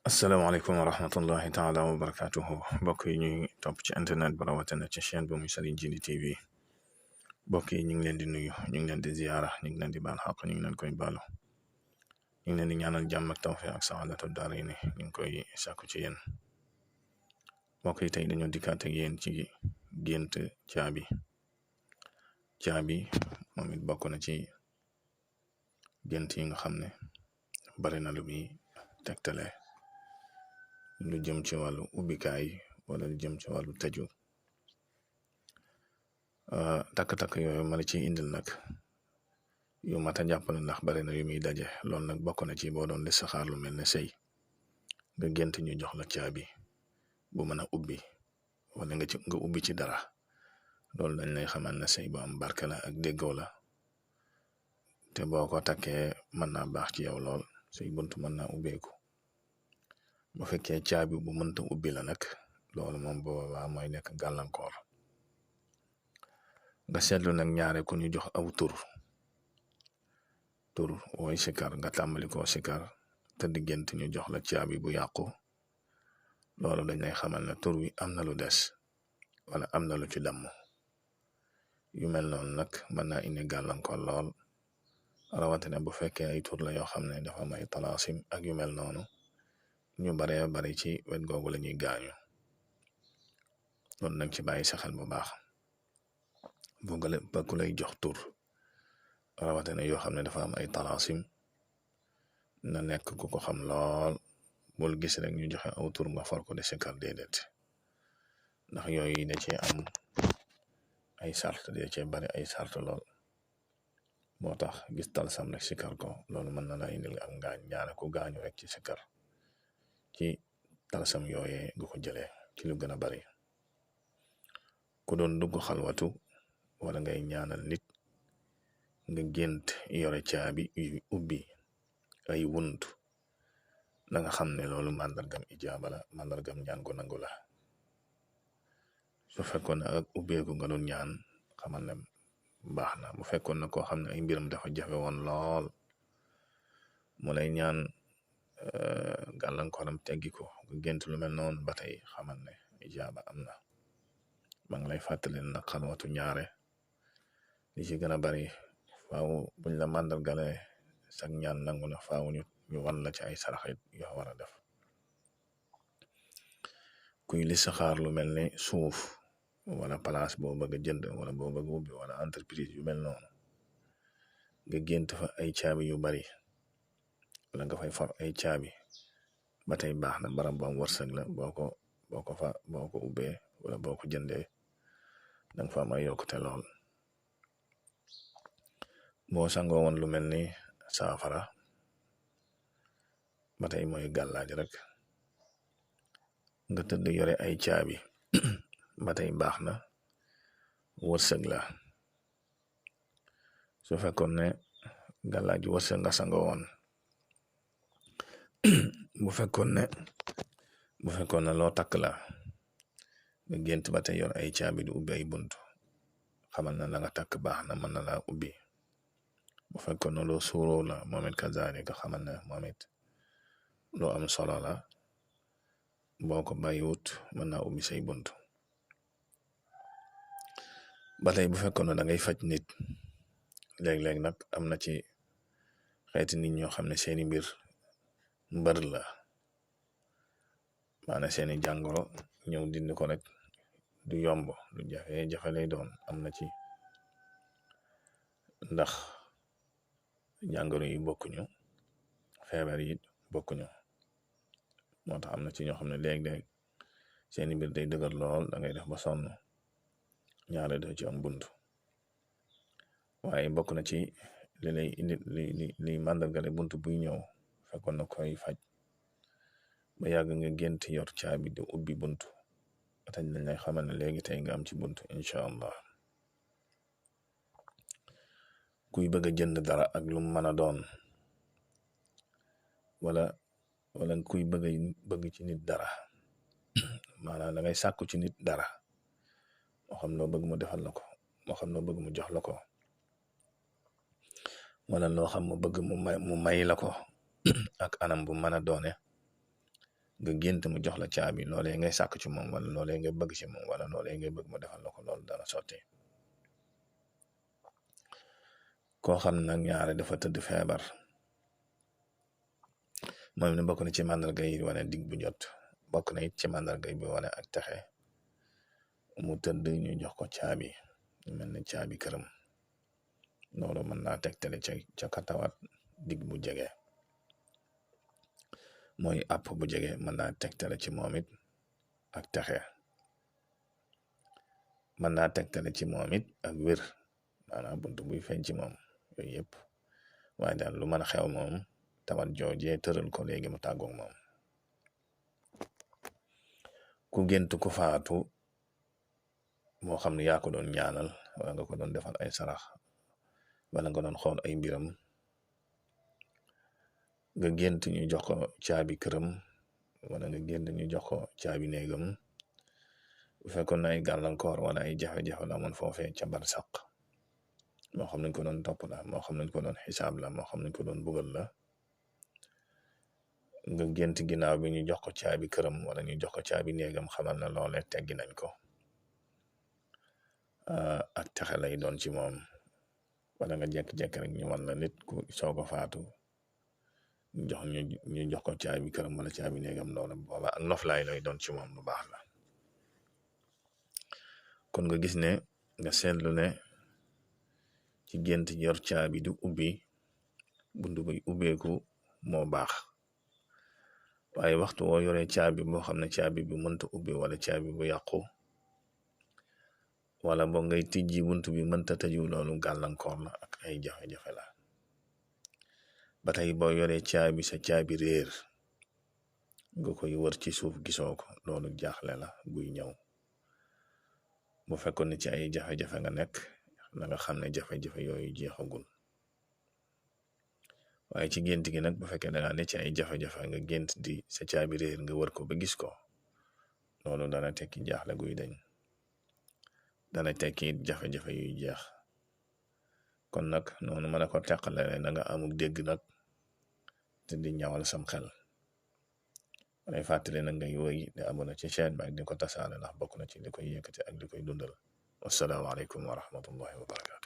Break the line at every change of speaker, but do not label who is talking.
asalaamaaleykum wa rahmatullahi taala wa barakatuhu mbokk yi ñuy topp ci internet ba rawatina ci chaîne bu muy Serigne Djily TV mbokk yi ñu ngi leen di nuyu ñu ngi leen di ziyaara ñu ngi leen di baal xaq ñu ngi leen koy baalu ñu ngi leen di ñaanal jàmm ak tawfiq ak saadatu daarayni ñu ngi koy sàkku ci yéen mbokk yi tey dañoo dikkaat ak yéen ci gént caabi moom it bokk na ci gént yi nga xam ne bari na lu muy tegtale lu jëm ci wàllu ubbikaay wala lu jëm ci wàllu tëju takk-takk yooyu ma la ciy indil nag yu mat a jàpp na ndax bari na yu muy daje loolu nag bokk na ci boo doon listixaar lu mel ne sëy nga gént ñu jox la caabi bu mën a ubbi wala nga ubbi ci dara loolu dañ lay xamal ne sëy bu am barke la ak déggoo la te boo ko takkee mën naa baax ci yow lool say bunt mën naa ubbeeku bu fekkee caabi bu mënta ubbi la nag loolu moom boobaa mooy nekk gàllankoor nga seetlu nag ñaare ku ñu jox aw tur wooy sikar nga tàmbali ko sikar te diggante ñu jox la caabi bu yàqu loolu dañ lay xamal ne tur wi am na lu des wala am na lu ci damm yu mel noonu nag mën naa indi gàllankoor lool rawatina bu fekkee ay tur la yoo xam ne dafa am ay talaasim ak yu mel noonu ñu baree bari ci wet googu la ñuy gaañu loolu nag ci bàyyi sa xel bu baax ba ku lay jox tur rawatina yoo xam ne dafa am ay talaasim na nekk ku ko xam lool bul gis rek ñu joxe aw tur nga for ko de sikar déedéet ndax yooyu da cee am ay sart da cee bari ay sart lool moo tax gis talsam rek sikar ko loolu mën na la indil ak ngaañ ñaare ku gaañu rek ci sikar ci talsam yooyee nga ko jëlee ci lu gën a bari ku doon dugg xalwatu wala ngay ñaanal nit nga gént yore caabi yu ubbi ay wunt na nga xam ne loolu màndargam ijaaba la màndargam ñaan ko nangu la su fekkoon ak ubbeeku nga doon ñaan xamal ne baax na bu fekkoon na koo xam ne ay mbiram dafa jafe woon lool mu lay ñaan gàllankooram teggi ko nga gént lu mel noonu ba tey xamal ne ijaaba am na ma ngi lay fàttali nag xalwatu ñaare li ci gën a bari faaw buñ la màndargale sag ñaan nangu na faaw ñu wan la ci ay saraxit yoo war a def kuy listixaar lu mel ne suuf wala place boo bëgg a jënd wala boo bëgg ubbi wala entreprise yu mel noonu nga gént fa ay caabi yu bari wala nga fay for ay caabi ba tey baax na barab bu am wërsëg la boo ko ubbee wala boo ko jëndee danga fa am ay yokkute lool boo sangoo woon lu mel ni saafara ba tey mooy gàllaaj rek nga tëdd yore ay caabi ba tey baax na wërsëg la su fekkoon ne gàllaaj wërsëg nga sangoo woon bu fekkoon ne loo takk la nga gént ba tey yor ay caabi di ubbi ay bunt xamal na la nga takk baax na mën na laa ubbi bu fekkoon ne loo suuroo la moom it kazaalika xamal ne moom it loo am solo la boo ko bàyyiwut mën naa ubbi say bunt ba tey bu fekkoon ne da ngay faj nit léeg-léeg nag am na ci xeeti nit ñoo xam ne seeni mbir mbër la maanaam seeni jàngoro ñëw dindi ko rek du yomb du jafe lay doon am na ci ndax jàngoro yi bokkuñu feebar yi bokkuñu moo tax am na ci ñoo xam ne léeg-léeg seeni mbir day dëgër lool da ngay def ba sonn ñaare doo ci am bunt waaye bokk na ci li lay indi li màndargale bunt buy ñëw fekkoon na koy faj ba yàgg nga gént yor caabi di ubbi bunt atañ lañ lay xamal ne léegi tey nga am ci bunt incha allah kuy bëgg a jënd dara ak lu mën a doon wala kuy bëgg ci nit dara maanaam da ngay sàkku ci nit dara moo xam loo bëgg mu defal la ko moo xam loo bëgg mu jox la ko wala loo xam mu bëgg mu may la ko ak anam bu mën a doone nga gént mu jox la caabi loolee ngay sàkk ci moom wala loolee ngay bëgg ci moom wala loolee ngay bëgg mu defal la ko loolu dana sotti. koo xam nag ñaare dafa tëdd feebar moom ne bokk na ci màndarga yi wane dig bu jot, bokk na it ci màndarga bi wane ak texe mu tëdd ñu jox ko caabi mel ne caabi këram. loolu mën naa tegtale ca katawat dig bu jege mooy àpp bu jege, mën naa tegtale ci moom it ak texe, mën naa tegtale ci moom it ak wér, maanaam buntu buy feeñ ci moom yooyu yëpp. waaye daal lu mën a xew moom tawat joojee tëral ko léegi mu tàggoog moom. ku gént ku faatu moo xam ne yaa ko doon ñaanal wala nga ko doon defal ay sarax wala nga doon xool ay mbiram, nga gént ñu jox ko caabi këram wala nga gént ñu jox ko caabi néegam, bu fekkoon na ay gàllankoor wala ay jafe-jafe la amoon foofee ca barsaq, moo xam nañ ko doon topp la, moo xam nañ ko doon xisaab la, moo xam nañ ko doon bugal la, nga gént ginnaaw bi ñu jox ko caabi këram wala ñu jox ko caabi néegam, xamal na loole teggi nañ ko, ak texe lay doon ci moom. wala nga jekk-jekk rek ñu wan la nit ku soog a faatu ñu jox ko caabi këram wala caabi néegam, loolu booba ak noflaay lay doon ci moom lu baax la. kon nga gis ne nga seetlu ne ci gént yor caabi du ubbi buntu bi ubbeeku moo baax, waaye waxtu woo yoree caabi boo xam ne caabi bi mënta ubbi wala caabi bu yàqu wala boo ngay tijji buntu bi mënta tëju, loolu gàllankoor la ak ay jafe-jafe la. ba tey boo yoree caabi sa caabi réer nga koy wër ci suuf gisoo ko, loolu jaaxle la guy ñëw. bu fekkoon ne ci ay jafe-jafe nga nekk na nga xam ne jafe-jafe yooyu jeexagul. waaye ci gént gi nag bu fekkee da nga ne ci ay jafe-jafe nga gént di sa caabi réer nga wër ko ba gis ko, loolu dana tekki jaaxle guy dañ, dana tekki jafe-jafe yuy jeex. kon nag noonu mën a ko teqale na nga amul dégg nag te di ñawal sam xel. lay fàttali nag ngay woy di abonné ci chaîne bi ak di ko tasaare ndax bokk na ci li koy yëkkati ak di koy dundal. wassalaamu aleykum wa rahmatullahi wa barakatu.